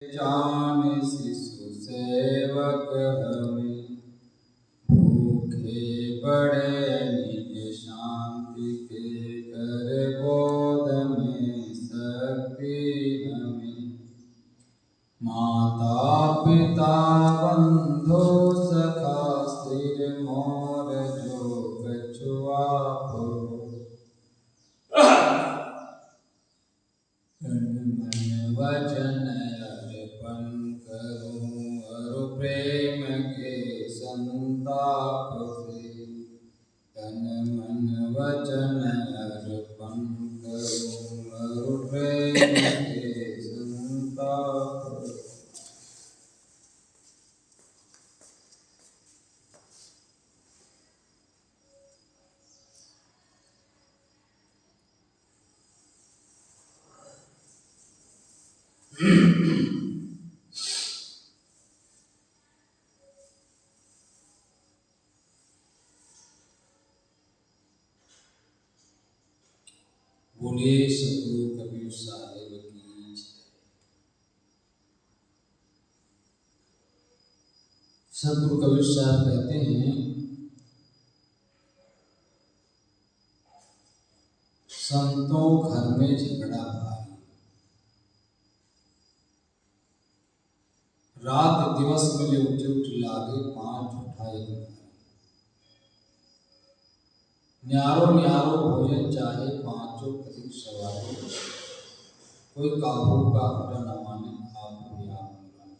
जान शिशु सेवक हमें, भूखे बड़े निज शांति के कर बोध में शक्ति हमें। माता पिता बंधु सखा सिर मोर जो कछुआ हो, तन मन वचन अर्पण करूं अरु प्रेम के संताप से। तन मन वचन अर्पण करूं अरु प्रेम के संताप से। बोलिए सतगुरु कबीर साहिब की जय। सतगुरु कबीर साहब कहते हैं, संतों घर में झगड़ा भारी, रात दिवस मिले उठ उठ लागे पांच उठाए भारी। न्यारो न्यारो भोजन चाहे पांचों अधिक सवारी, कोई काबू का हटा न माने आप भी आप मुराद।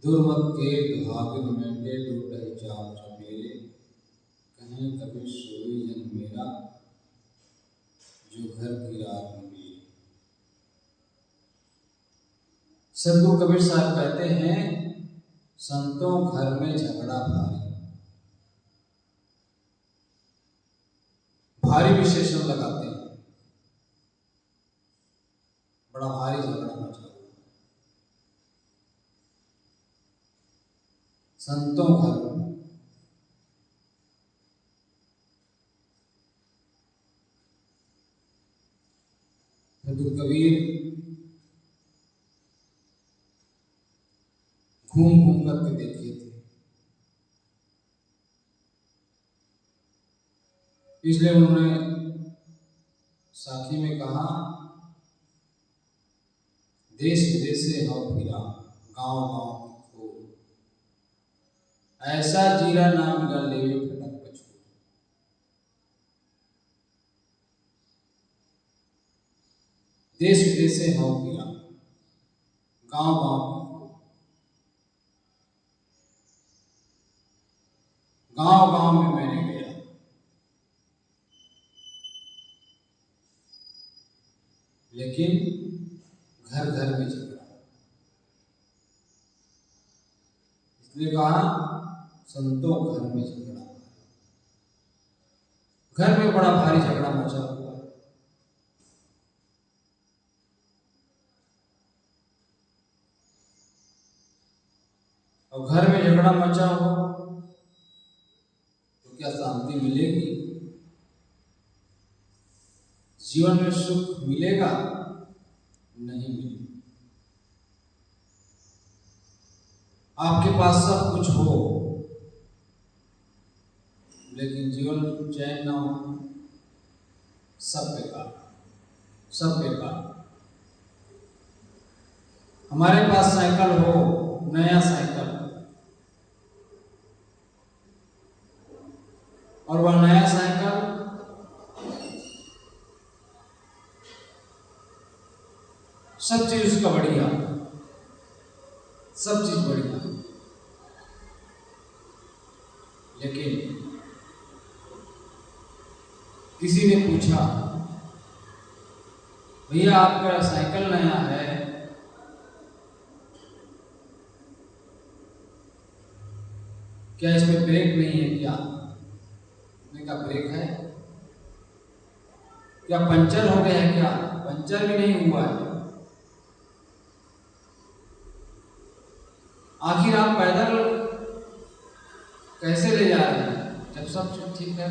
दुर्मत के दुहागिन मेंढे लूटे चाप चपेरे, कहें कभी सोई जन मेरा जो घर की रात में मेरे। सतगुरु कबीर साहब कहते हैं, संतों घर में झगड़ा भारी, भारी विशेषण लगाते हैं, बड़ा भारी झगड़ा मचा हुआ संतों घर में। सतगुरु कबीर घूम घूम करके देखे थे, इसलिए उन्होंने साखी में कहा, देश विदेश से हो फिरा गांव गांव को, ऐसा जीरा नाम मिला ले फटक पछू। देश विदेश से हो फिरा गांव गांव को, गांव गांव में मैंने गया, लेकिन घर घर में झगड़ा। इसलिए कहा, संतों घर में झगड़ा, घर में बड़ा भारी झगड़ा मचा हुआ है। और घर में झगड़ा मचा हो तो क्या शांति मिलेगी? जीवन में सुख मिलेगा? नहीं मिलेगा। आपके पास सब कुछ हो लेकिन जीवन में चैन ना हो, सब बेकार, सब बेकार। हमारे पास साइकिल हो, नया साइकिल, और वह नया साइकिल सब चीज उसका बढ़िया, सब चीज बढ़िया, लेकिन किसी ने पूछा, भैया आपका साइकिल नया है, क्या इसमें ब्रेक नहीं है क्या? उसने कहा ब्रेक है। क्या पंचर हो गया है क्या? पंचर भी नहीं हुआ है। आखिर आप पैदल कैसे ले जा रहे हैं जब सब ठीक है?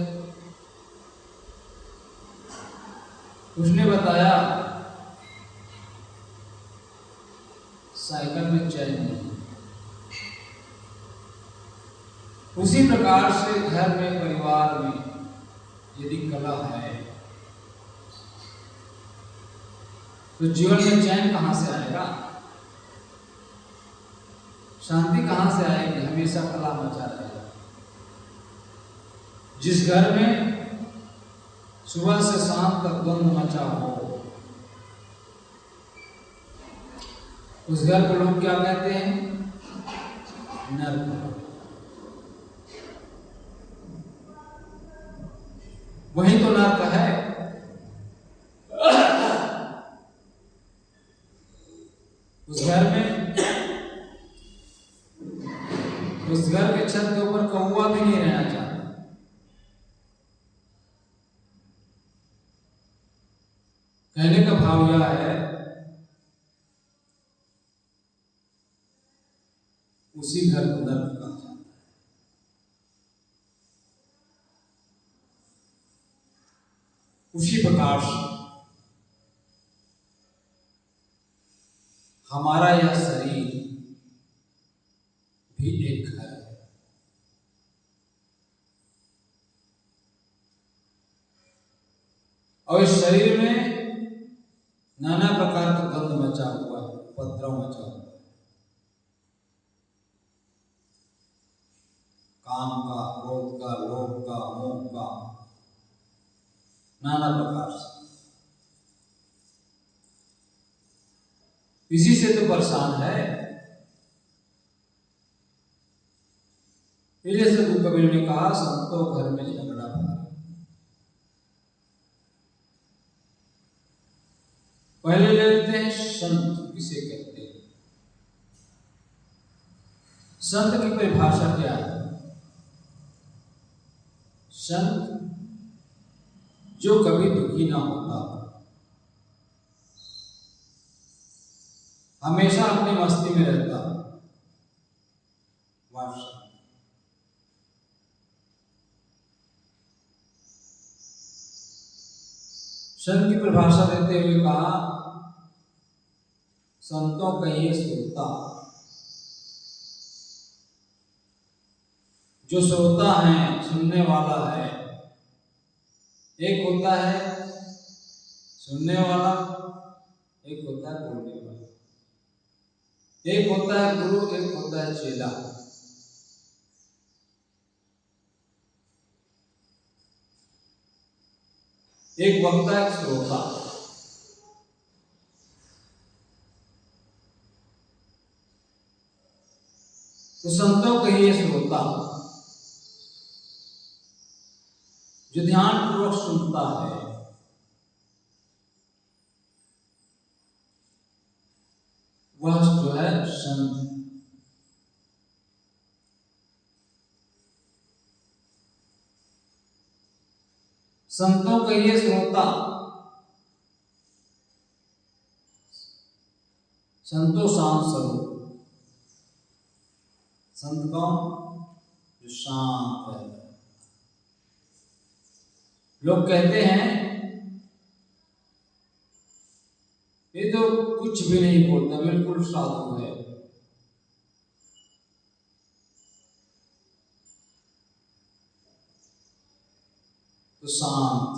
उसने बताया साइकिल में चैन नहीं। उसी प्रकार से घर में, परिवार में यदि कलह है तो जीवन में चैन कहां से आएगा, शांति कहां से आएगी? हमेशा कलह मचा रहेगा। जिस घर में सुबह से शाम तक द्वंद्व मचा हो, उस घर को लोग क्या कहते हैं? नरक। वही तो नरक है। उस घर में, उस घर के छत के ऊपर कौवा भी नहीं रहना चाहता। कहने का भाव यह है, उसी घर को नरक कहा जाता है। उसी प्रकार से हमारा यह शरीर भी एक घर है। और इस शरीर में नाना प्रकार का गंध मचा हुआ है, उपद्रव मचा हुआ है, काम का, क्रोध का, लोभ का, मोह का, नाना प्रकार से। इसी से तो परेशान है। इसलिए गुरु कबीर ने कहा, संतो घर में झगड़ा भारी। पहले लेते हैं संत किसे कहते हैं। संत की परिभाषा क्या है? संत जो कभी दुखी ना होता, हमेशा अपनी मस्ती में रहता, वह संत। संत की परिभाषा देते हुए कहा, संतों कहिए श्रोता। जो श्रोता है, सुनने वाला है। एक होता है सुनने वाला, एक होता है बोलने वाला। एक होता है गुरु, एक होता है चेला। एक वक्ता, एक श्रोता। तो संतों कहिए श्रोता, जो ध्यान पूर्वक सुनता है, वह जो है संत। संतों कहिए श्रोता। संतो शांत स्वरूप। संत कौन? जो शांत है। लोग कहते हैं ये तो कुछ भी नहीं बोलता, बिल्कुल साधु है। तो शांत,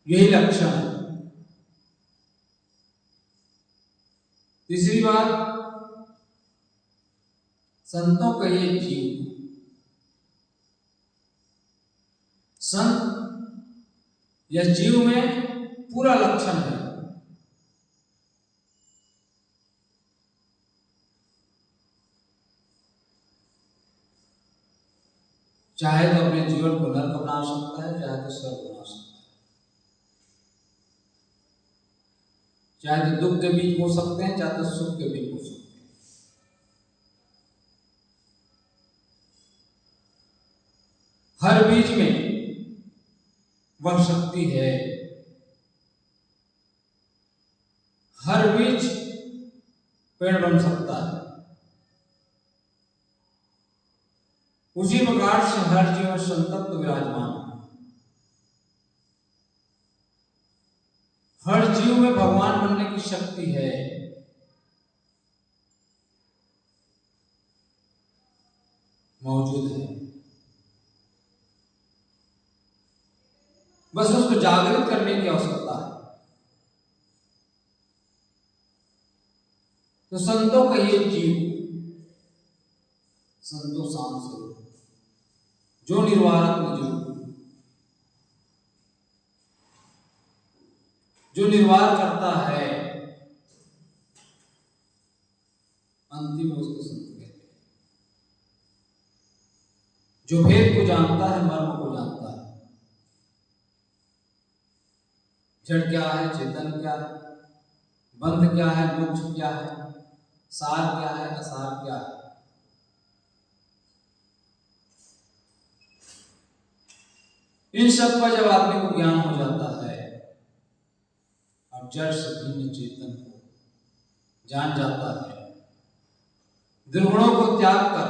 यही लक्षण है। तीसरी बात, संतों का ये जीव। संत यह जीव में पूरा लक्षण है। चाहे तो अपने जीवन को नरक बना सकता है, चाहे तो स्वर्ग बना सकता है। चाहे तो दुख के बीच हो सकते हैं, चाहे तो सुख के बीच हो सकते हैं। हर बीच में वह शक्ति है। हर बीच पेड़ बन सकता है। उसी प्रकार से हर जीवन संतत्व विराजमान है। हर जीव में भगवान बनने की शक्ति है। मौजूद है, बस उसको जागृत करने की आवश्यकता है। तो संतों का ये जीव, संतों शांत स्वरूप, जो निर्वाणात्म जो निर्वाह करता है, अंतिम उसको संत कहते हैं। जो भेद को जानता है, मर्म को जानता है, जड़ क्या है, चेतन क्या है, बंध क्या है, मोक्ष क्या है, सार क्या है, असार क्या है। इन सब का जब आदमी को ज्ञान हो जाता है और जड़ से भिन्न चेतन को जान जाता है, दुर्गुणों को त्याग कर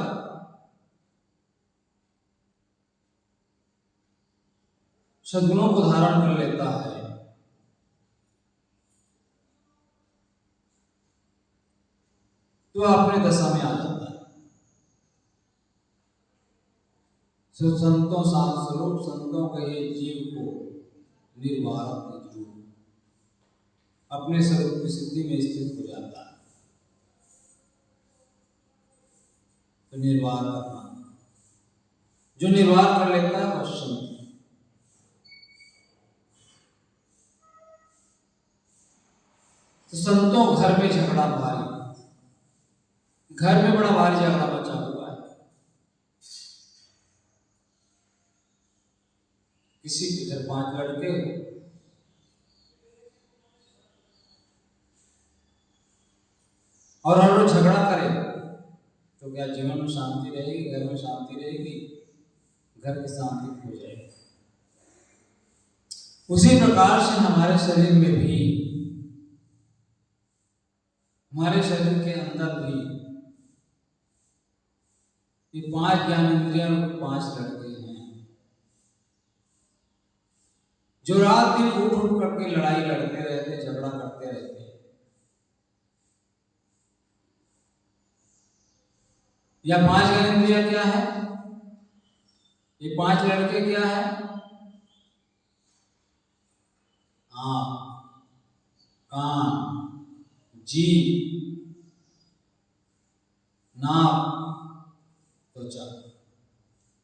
सद्गुणों को धारण कर लेता है, तो अपने दशा में आ जाता है। सो संतों शांत स्वरूप, संतों के ये जीव को निर्वाह अपने स्वरूप की सिद्धि में स्थित हो जाता है। तो निर्वाह करना, जो निर्वाह कर लेता है वह संत। तो संतों घर में झगड़ा भारी, घर में बड़ा भारी झगड़ा बचा हुआ है। किसी के घर 5 लड़के और हर रोज झगड़ा करे तो क्या जीवन में शांति रहेगी, घर में शांति रहेगी, घर की शांति खो जाएगी। उसी प्रकार से हमारे शरीर में भी, हमारे शरीर के अंदर भी ये 5 ज्ञानेंद्रियां और 5 लड़के हैं, जो रात दिन उठ उठ करके लड़ाई लड़ते रहते, झगड़ा करते रहते। या 5 ज्ञानेंद्रियां क्या है, ये 5 लड़के क्या है? आँख, कान, जीभ, नाक, त्वचा।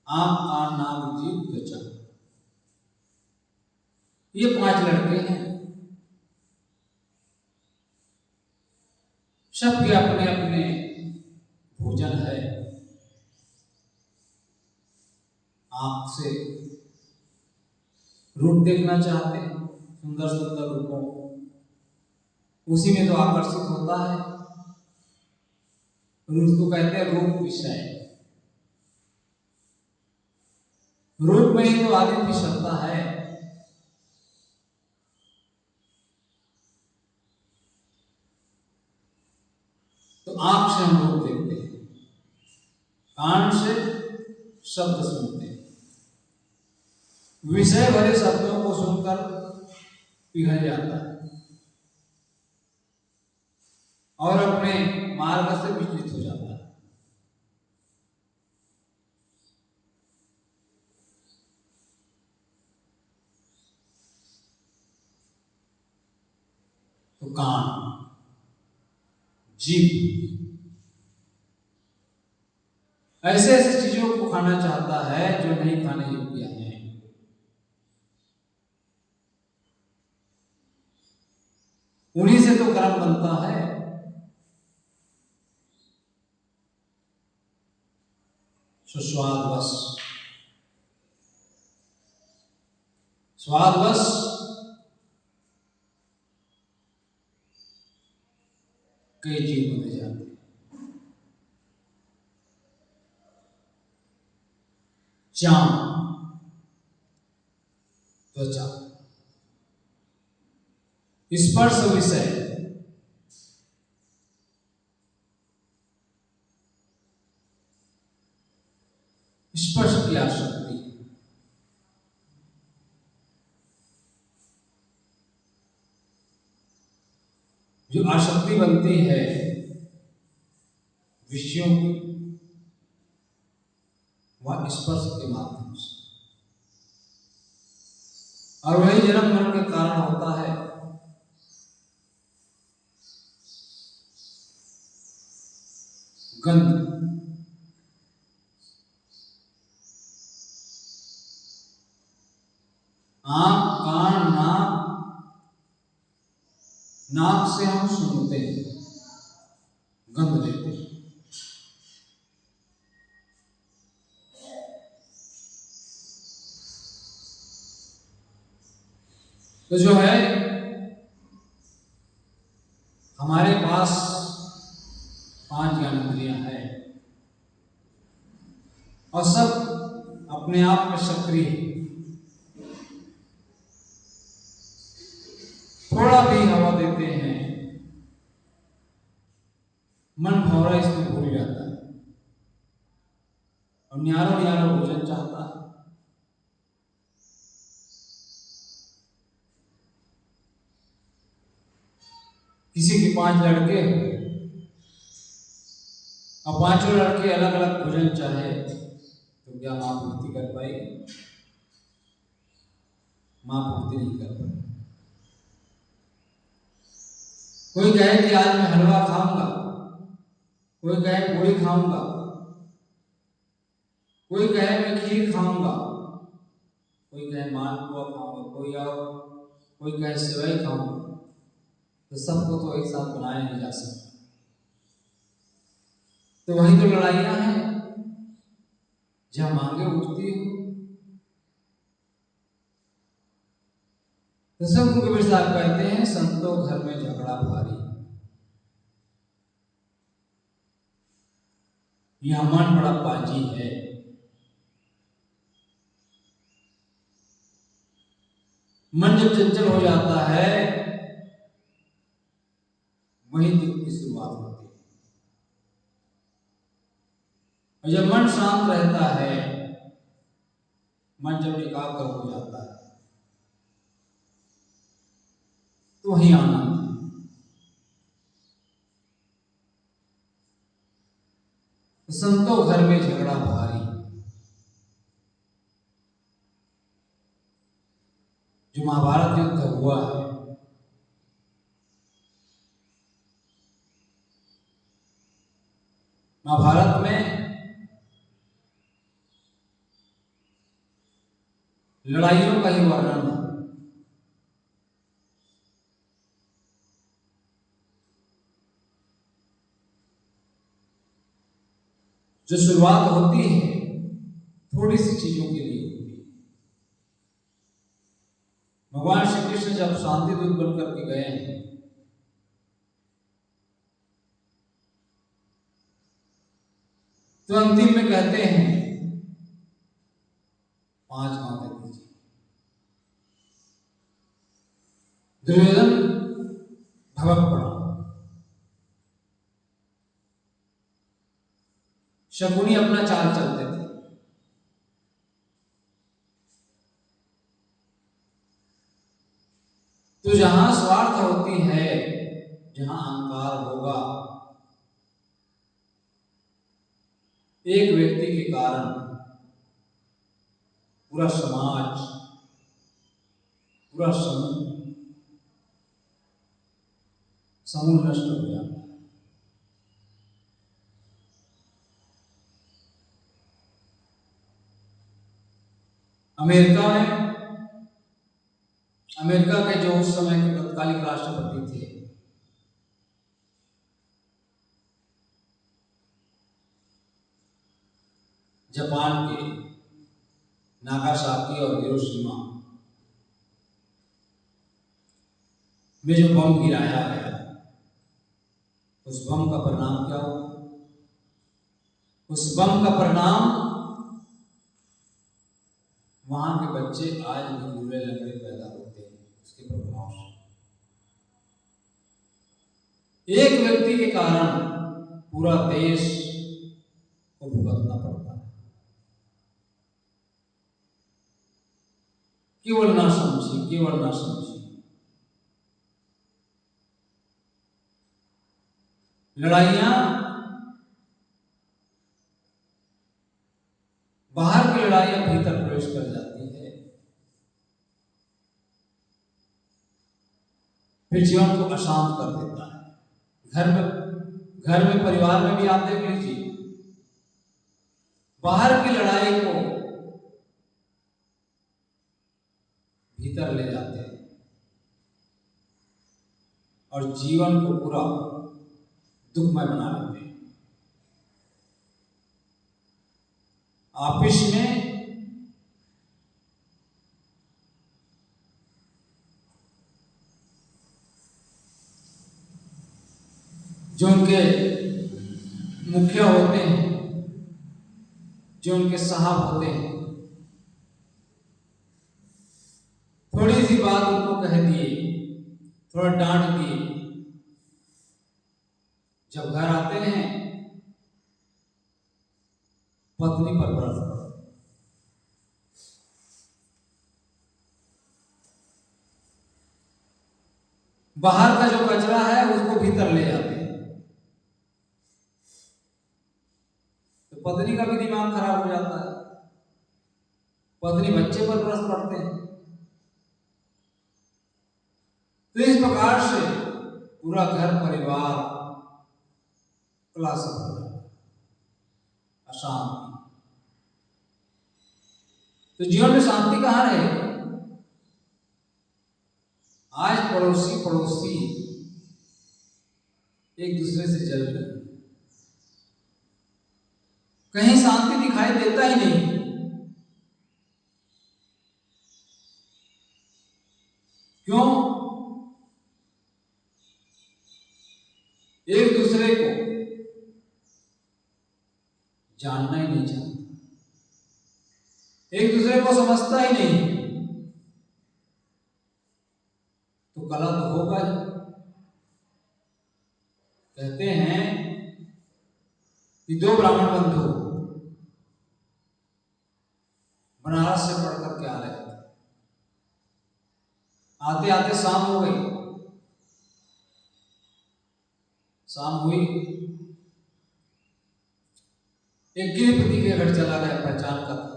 आँख, कान, नाक, जीभ, त्वचा, ये 5 लड़के हैं। सबके अपने अपने भोजन है। आँख से रूप देखना चाहते हैं, सुंदर सुंदर रूपों, उसी में तो आकर्षित होता है, उसको कहते हैं रूप विषय। रूप में ही तो आदमी की सत्ता है। तो आंख से हम रूप देखते हैं, कान से शब्द सुनते हैं, विषय भरे शब्दों को सुनकर पिघल जाता है और अपने मार्ग से विचलित हो जाता है। तो कान, जीभ ऐसे ऐसे चीजों को खाना चाहता है जो नहीं खाने योग्य है। उन्हीं से तो कर्म बनता है। स्वादवश, स्वादवश कई जीव बने जाते हैं। चाम, त्वचा, स्पर्श विषय, स्पर्श की आसक्ति, जो आसक्ति बनती है विषयों की, वह स्पर्श के माध्यम से, और वही जन्म मरण के कारण होता है। गंध, आंख, कान, नाक से हम सूंघते हैं, गंध लेते हैं। तो जो है हमारे पास 5 ज्ञानेंद्रियां हैं और सब अपने आप में सक्रिय है। थोड़ा भी हवा देते हैं, मन भौरा इसमें भूल जाता है और न्यारो न्यारो भोजन चाहता है। किसी के 5 लड़के और 5 लड़के अलग अलग भोजन चाहे तो क्या मां पूर्ति कर पाएगी? मां पूर्ति नहीं कर पाएगी। कोई कहे कि आज मैं हलवा खाऊंगा, कोई कहे पूरी खाऊंगा, कोई कहे मैं खीर खाऊंगा, कोई कहे मालपुआ खाऊंगा, कोई कहे सेवई खाऊंगा। तो सबको तो एक साथ बनाया नहीं जा सकता। तो वही तो लड़ाइयां हैं जहां मांगे उठती हो। तो सब कबीर साहब कहते हैं, संतों घर में झगड़ा भारी, यह मन बड़ा पाजी है। मन जब चंचल हो जाता है वही दुख की शुरुआत होती है, और जब मन शांत रहता है, मन जब एकाग्र हो जाता है तो वही आनंद है। संतों घर में झगड़ा भारी, जो महाभारत युद्ध हुआ है, महाभारत में लड़ाइयों का ही वर्णन है। जो शुरुआत होती है थोड़ी सी चीजों के लिए होती है। भगवान श्री कृष्ण जब शांति दूत बनकर के गए हैं तो अंतिम में कहते हैं 5 बातें दीजिए। दुर्योधन भवक पड़ा, शकुनी अपना चाल चलते थे, तो जहां स्वार्थ होती है, जहां अहंकार होगा, एक व्यक्ति के कारण पूरा समाज, पूरा समूह नष्ट हो जाता है। अमेरिका के जो उस समय के तत्कालीन राष्ट्रपति थे, जापान के नागासाकी और हिरोशिमा में जो बम गिराया गया, उस बम का परिणाम क्या हुआ? उस बम का परिणाम वहां के बच्चे आज भी लूले लंगड़े पैदा होते हैं उसके प्रभाव से। एक व्यक्ति के कारण पूरा देश को भुगतना पड़ता है। केवल ना समझी। लड़ाइयां बाहर की लड़ाइयां भीतर प्रवेश कर जाती है, फिर जीवन को अशांत कर देता है। घर में परिवार में भी आप देख लीजिए, बाहर की लड़ाई को भीतर ले जाते हैं और जीवन को पूरा दुखमय बना लेते हैं। आपस में जो उनके मुखिया होते हैं, जो उनके साहब होते हैं, थोड़ी सी बात उनको कह दिए, थोड़ा डांट दिए, जब घर आते हैं पत्नी पर बरस पड़ता। बाहर का जो कचरा है उसको भीतर ले जाते हैं, तो पत्नी का भी दिमाग खराब हो जाता है, पत्नी बच्चे पर बरस पड़ते हैं। तो इस प्रकार से पूरा घर परिवार क्लास हो जाता है, अशांति। तो जीवन में शांति कहाँ रहेगी? आज पड़ोसी एक दूसरे से जल रहे, कहीं शांति दिखाई देता ही नहीं। क्यों? एक दूसरे को जानना ही नहीं चाहता, एक दूसरे को समझता ही नहीं, तो कलह तो होगा ही। कहते हैं कि दो ब्राह्मण बंधु बनारस से पढ़ करके आ रहे थे, आते आते शाम हो गई। शाम हुई, एक गिरपति के घर चला गया, पहचान का था।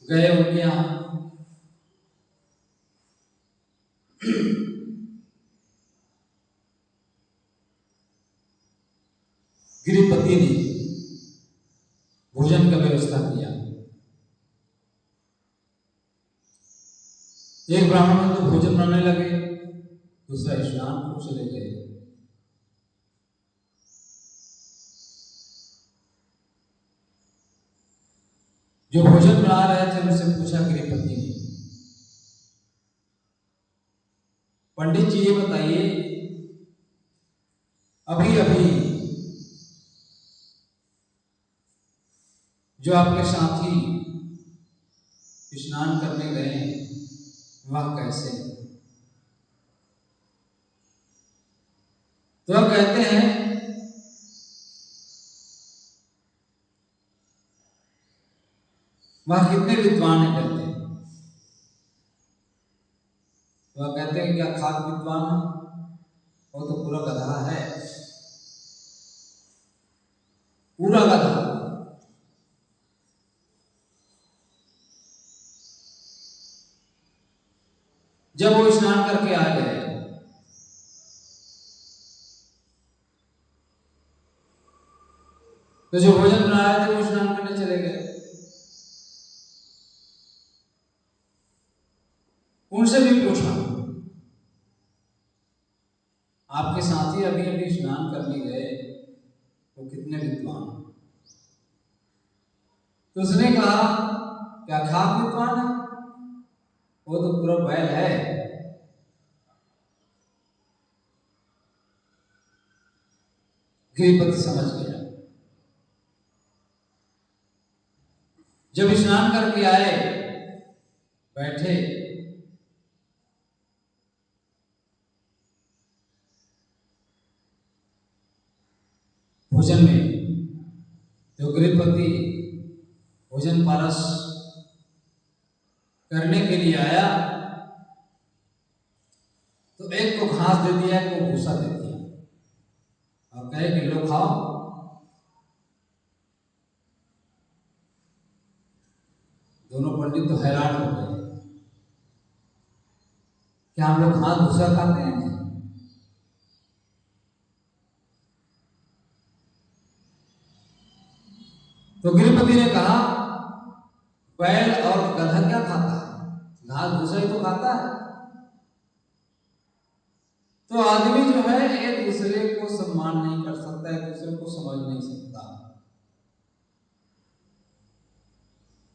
गए उनके यहां, गिरिपति ने भोजन का व्यवस्था किया। एक ब्राह्मण तो भोजन बनाने लगे, दूसरा स्नान को चले गए। जो भोजन बना रहे थे उनसे पूछा गिरिपति ने, पंडित जी ये बताइए, अभी अभी जो आपके साथी स्नान करने गए वह कैसे? तो वह कहते हैं वह कितने विद्वान है, कहते हैं। वह कहते हैं क्या खाक विद्वान है? वो तो पूरा गधा है, पूरा गधा। जब वो स्नान करके आ गए तो जो भोजन बना रहे थे वो स्नान करने चले गए। उनसे भी पूछा, आपके साथी अभी अभी स्नान करने गए, वो कितने विद्वान? तो उसने कहा क्या खाक विद्वान है? वो तो पूरा बैल है। गिरिपति समझ गया। जब स्नान करके आए, बैठे, भोजन में, तो गिरिपति भोजन पारस करने के लिए आया घास दे दिया, एक को भूसा दे दिया और कहे कि लो खाओ। दोनों पंडित तो हैरान हो गए, क्या हम लोग घास भूसा खाते हैं? तो गृहपति ने कहा, बैल और गधा क्या खाता है? घास भूसा ही तो खाता है। तो आदमी जो है एक दूसरे को सम्मान नहीं कर सकता, एक दूसरे को समझ नहीं सकता।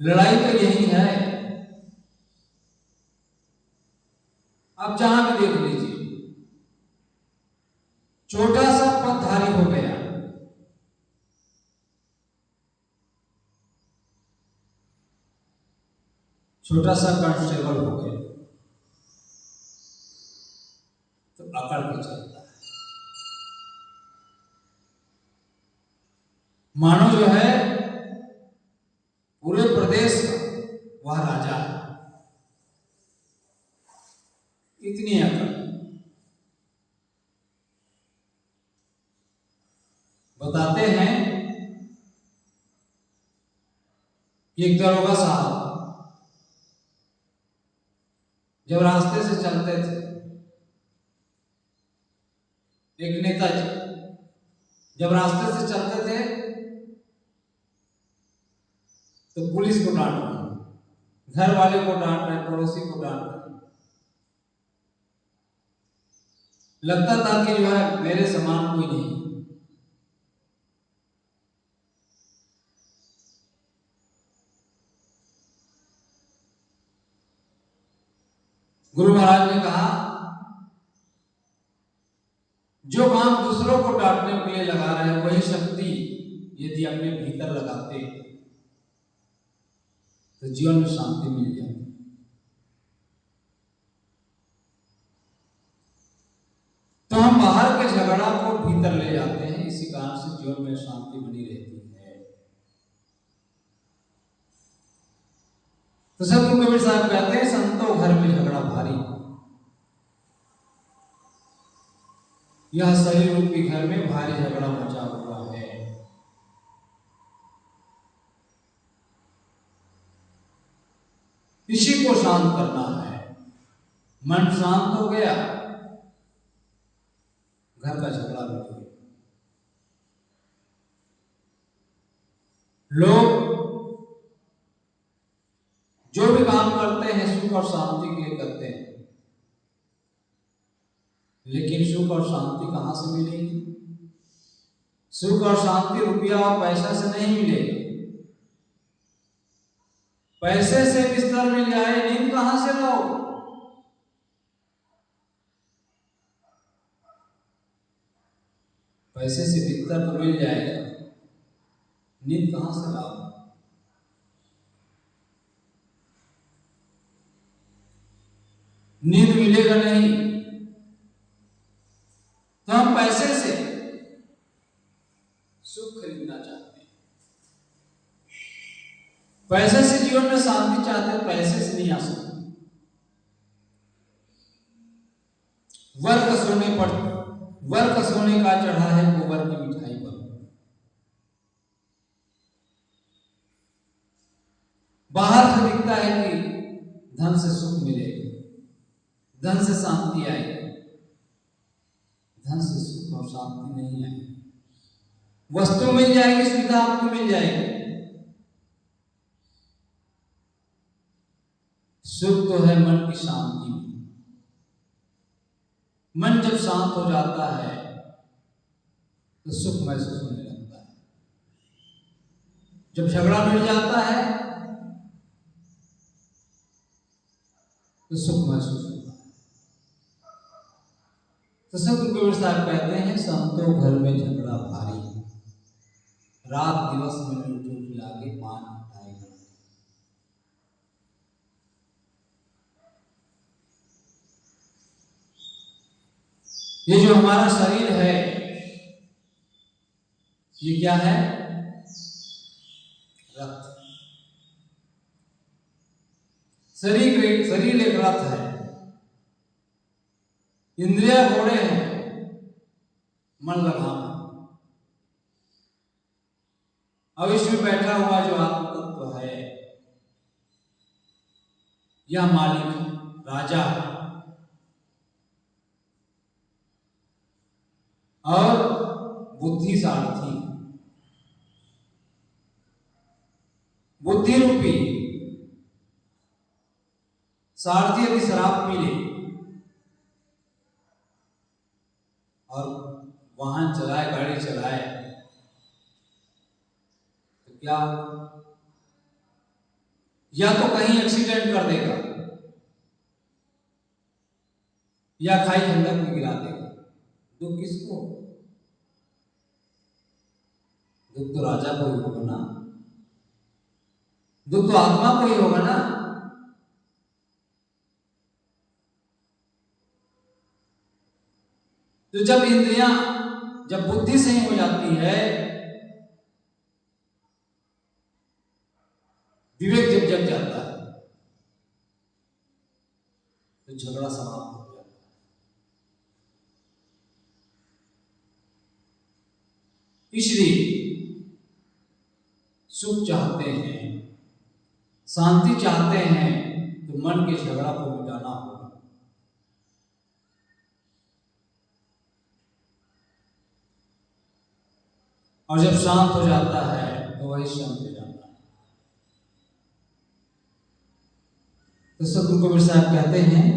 लड़ाई तो यही है। अब जहां भी देख लीजिए, छोटा सा पदधारी हो गया, छोटा सा कांस्टेबल हो गया, तो अकड़ के चलता है। मानो जो है पूरे प्रदेश का वह राजा है, इतनी अकड़। बताते हैं कि एक दरोगा साहब जब रास्ते से चलते थे, एक नेताजी जब रास्ते से चलते थे तो पुलिस को डांट रहे, घर वाले को डांट रहे, पड़ोसी को डांट रहे। लगता था कि जो है मेरे समान कोई नहीं। गुरु महाराज ने कहा, जो काम दूसरों को डांटने के लिए लगा रहे हैं, वही शक्ति यदि अपने भीतर लगाते तो जीवन में शांति मिल जाती। तो हम बाहर के झगड़ा को भीतर ले जाते हैं, इसी कारण से जीवन में शांति बनी रहती है। तो सदगुरु कबीर साहब कहते हैं, संतो घर में झगड़ा भारी, यह शरीर रूपी घर में भारी झगड़ा मचा हुआ है। इसी को शांत करना है। मन शांत हो गया, घर का झगड़ा भी हो गया। लोग जो भी काम करते हैं सुख और शांति के लिए करते हैं, लेकिन सुख और शांति कहां से मिलेगी? सुख और शांति रुपया और पैसा से नहीं मिलेगी। पैसे से बिस्तर मिल जाए, नींद कहां से लो? पैसे से बिस्तर तो मिल जाएगा, नींद कहां से लाओ? नींद मिलेगा नहीं, तो हम पैसे से सुख खरीदना चाहते हैं, पैसे से जीवन में शांति चाहते हैं, पैसे से नहीं आ सकते। वर्क सोने का चढ़ा है गोबर की मिठाई पर। बाहर से दिखता है कि धन से सुख मिलेगा, धन से शांति आएगी, धन से सुख और शांति नहीं आएगी। वस्तु मिल जाएगी, सुविधा आपको मिल जाएगी, सुख तो है मन की शांति में। मन जब शांत हो जाता है तो सुख महसूस होने लगता है। जब झगड़ा मिट जाता है तो सुख महसूस होता है। तो सदगुरु कबीर साहब कहते हैं, संतो घर में झगड़ा भारी, रात दिवस में लूटो खिलाके पान उठाएगा। ये जो हमारा शरीर है, ये क्या है? रथ। शरीर एक रथ है। इंद्रिया घोड़े हैं, मन लगाम। अब इसमें बैठा हुआ जो आत्म तत्व है, यह मालिक राजा है और बुद्धि सारथी। बुद्धि रूपी सारथी यदि शराब पी ले और वाहन चलाए, गाड़ी चलाए, तो क्या या तो कहीं एक्सीडेंट कर देगा या खाई खंडक में गिरा देगा। दुख किसको? दुख तो राजा को ही होगा ना, दुख तो आत्मा को ही होगा ना। तो जब इंद्रियां, जब बुद्धि सही हो जाती है, विवेक जब जग जाता है, तो झगड़ा समाप्त हो जाता है। इसलिए सुख चाहते हैं, शांति चाहते हैं, तो मन के झगड़ा को मिटाना होगा। और जब शांत हो जाता है तो वही शांत हो जाता है। तो सदगुरु कबीर साहब कहते हैं,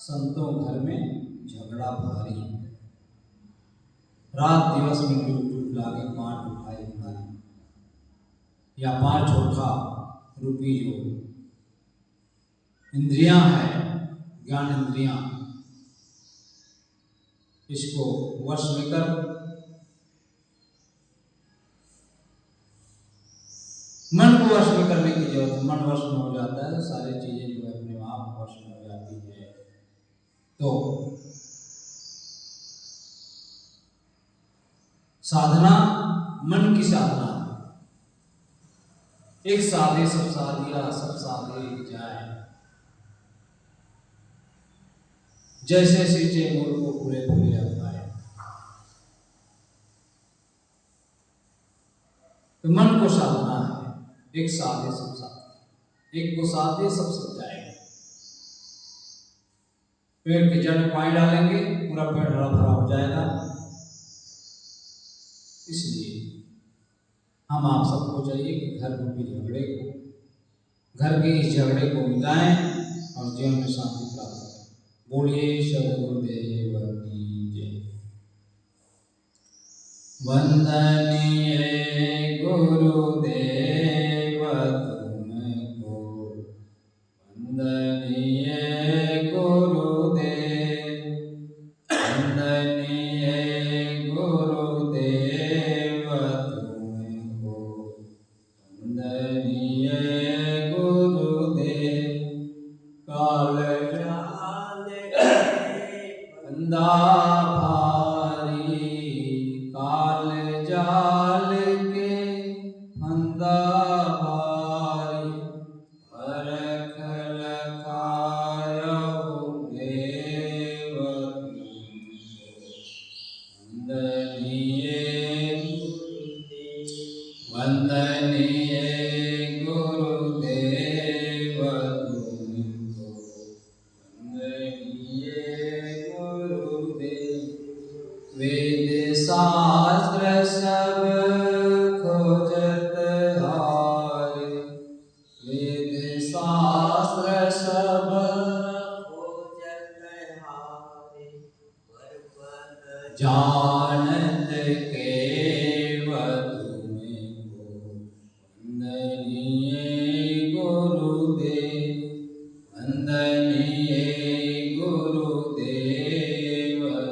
संतों घर में झगड़ा भारी, रात दिवस में टूट लागे, पांच उठाए भारी, या पांच उठा रूपी जो इंद्रियां है, ज्ञान इंद्रियां, इसको वश में कर मन को वश में करने की जरूरत है। मन वश में हो जाता है तो सारी चीजें जो अपने आप वश में हो जाती है। तो साधना मन की साधना, एक साधे सब साधिया, सब साधे जाए, जैसे सींचे मोर को पूरे पूरे अपनाए। तो मन को साधना है, एक साधे सब साधे, एक को साधे सब सब जाएगा। पेड़ के जड़ में पानी डालेंगे, पूरा पेड़ हरा भरा हो जाएगा। इसलिए हम आप सबको चाहिए कि घर रूपी झगड़े को, घर के इस झगड़े को मिटाएं और जीवन में शांति प्राप्त करें। बोलिए सद्गुरुदेव की जय। वंदनीय गुरुदेव तुमको, वंदनीय गुरुदेव, वंदनीय गुरुदेव तुमको, वंदनीय गुरुदेव। काल जाल फंदा भारी, काल जाल के फंदा भारी, हरख लखायहु देव तुमको, वंदनीय वंदनीय गुरुदेव तुमको, वंदनीय गुरुदेव। वेद शास्त्र सब खोजत हारे, वेद शास्त्र सब खोजत हारे, जानत केवल तुमको, वंदनीय गुरुदेव, वंदनीय गुरुदेव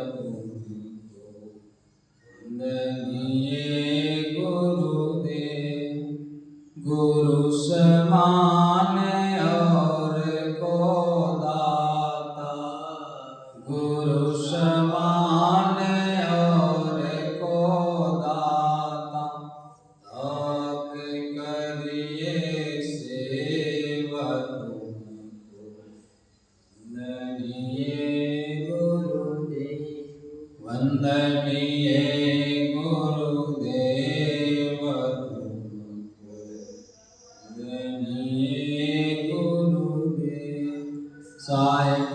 तुमको, वंदनीय गुरुदेव। गुरु समान और को दाता, गुरु समान और को दाता, ताक करिए सेवा तुमको, वंदनीय सहायक